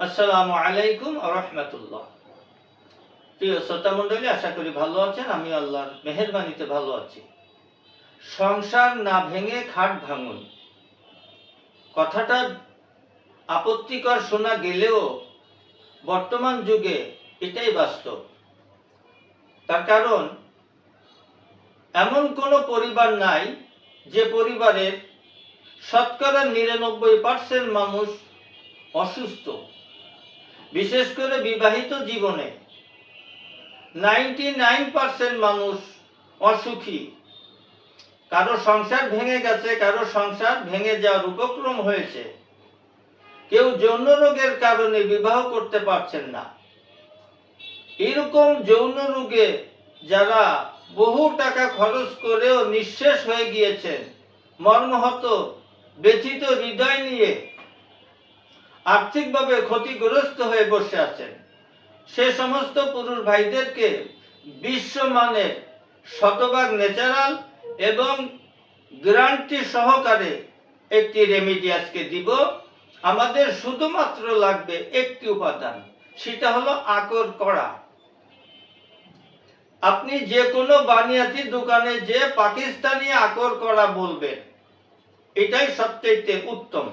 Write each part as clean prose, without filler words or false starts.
আসসালামু আলাইকুম ওয়া রাহমাতুল্লাহ। প্রিয় শ্রোতা মণ্ডলী, আশা করি ভালো আছেন। আমি আল্লাহর মেহেরবানিতে ভালো আছি। সংসার না ভেঙে খাট ভাঙুন, কথাটা আপত্তিকর শোনা গেলেও বর্তমান যুগে এটাই বাস্তব। তার কারণ, এমন কোনো পরিবার নাই যে পরিবারের শতকরা ৯৯% মানুষ অসুস্থ। বিশেষ করে বিবাহিত জীবনে 99% মানুষ অসুখী। কারো সংসার ভেঙে গেছে, কারো সংসার ভেঙে যাওয়ার উপক্রম হয়েছে। কেউ যৌন রোগের কারণে বিবাহ করতে পারছেন না। এরকম যৌন রোগে যারা বহু টাকা খরচ করেও নিঃশেষ হয়ে গিয়েছেন, মর্মাহত ব্যথিত হৃদয় নিয়ে আর্থিকভাবে ক্ষতিগ্রস্ত হয়ে বসে আছেন, সে সমস্ত পুরুষ ভাইদেরকে বিশ্বমানের শতভাগ ন্যাচারাল এবং গ্যারান্টি সহকারে একটি রেমেডি আজকে দিব। আমাদের শুধুমাত্র লাগবে একটি উপাদান, সেটা হলো আকর করা। আপনি যে কোনো বানিয়াতি দোকানে যে পাকিস্তানি আকর করা বলবেন, এটাই সবচেয়ে উত্তম।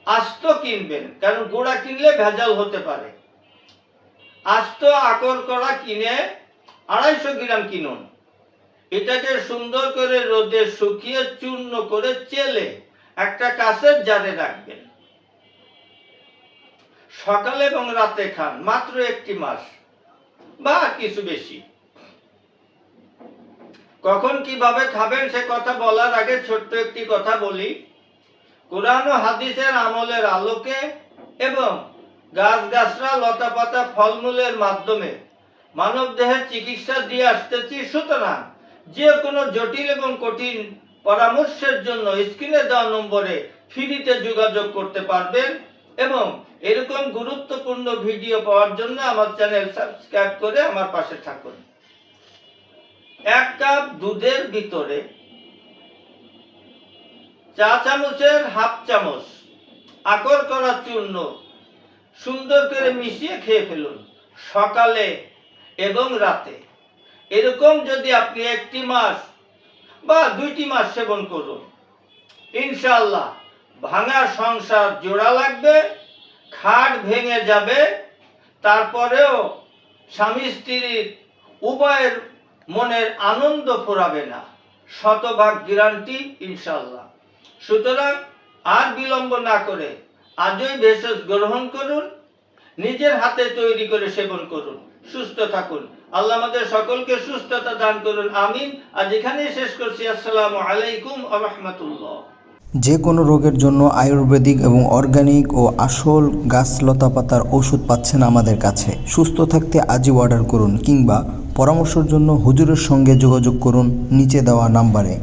আস্ত কিনবেন, কারণ গোড়া কিনলে ভেজাল হতে পারে। আস্ত আকর করা কিনে ২৫০ গ্রাম কিনুন। এটাকে সুন্দর করে রোদে শুকিয়ে চূর্ণ করে চেলে একটা কাঁচের জারে রাখবেন। সকালে এবং রাতে খান, মাত্র ১ মাস বা কিছু বেশি। কখন কিভাবে খাবেন সে কথা বলার আগে ছোট্ট একটি কথা বলি। কোরআন ও হাদিসের আমলের আলোকে এবং গাছগাছরা, লতাপাতা, ফলমূলের মাধ্যমে মানব দেহের চিকিৎসা দিয়ে আসতেছি। সুতরাং যে কোনো জটিল এবং কঠিন পরামর্শের জন্য স্ক্রিনে দেওয়া নম্বরে ফ্রিতে যোগাযোগ করতে পারবেন এবং এরকম গুরুত্বপূর্ণ ভিডিও পাওয়ার জন্য আমার চ্যানেল সাবস্ক্রাইব করে আমার পাশে থাকুন। ১ কাপ দুধের ভিতরে চা চামচের 1/2 চামচ আকর করা চূর্ণ সুন্দর করে মিশিয়ে খেয়ে ফেলুন, সকালে এবং রাতে। এরকম যদি আপনি ১ মাস বা ২ মাস সেবন করুন, ইনশাআল্লাহ ভাঙা সংসার জোড়া লাগবে, খাট ভেঙে যাবে, তারপরেও স্বামী স্ত্রীর উভয়ের মনের আনন্দ ফুরাবে না। শতভাগ গ্যারান্টি ইনশাআল্লাহ। সুতরাং আর বিলম্ব না করে আজই ভেষজ গ্রহণ করুন, নিজের হাতে তৈরি করে সেবন করুন, সুস্থ থাকুন। আল্লাহ আমাদের সকলকে সুস্থতা দান করুন, আমিন। আজ এখানেই শেষ করছি। আসসালামু আলাইকুম ওয়া রাহমাতুল্লাহ। যে কোনো রোগের জন্য আয়ুর্বেদিক এবং অর্গানিক ও আসল গাছ লতাপাতার ওষুধ পাচ্ছেন আমাদের কাছে। সুস্থ থাকতে আজই অর্ডার করুন কিংবা পরামর্শের জন্য হুজুরের সঙ্গে যোগাযোগ করুন নিচে দেওয়া নাম্বারে।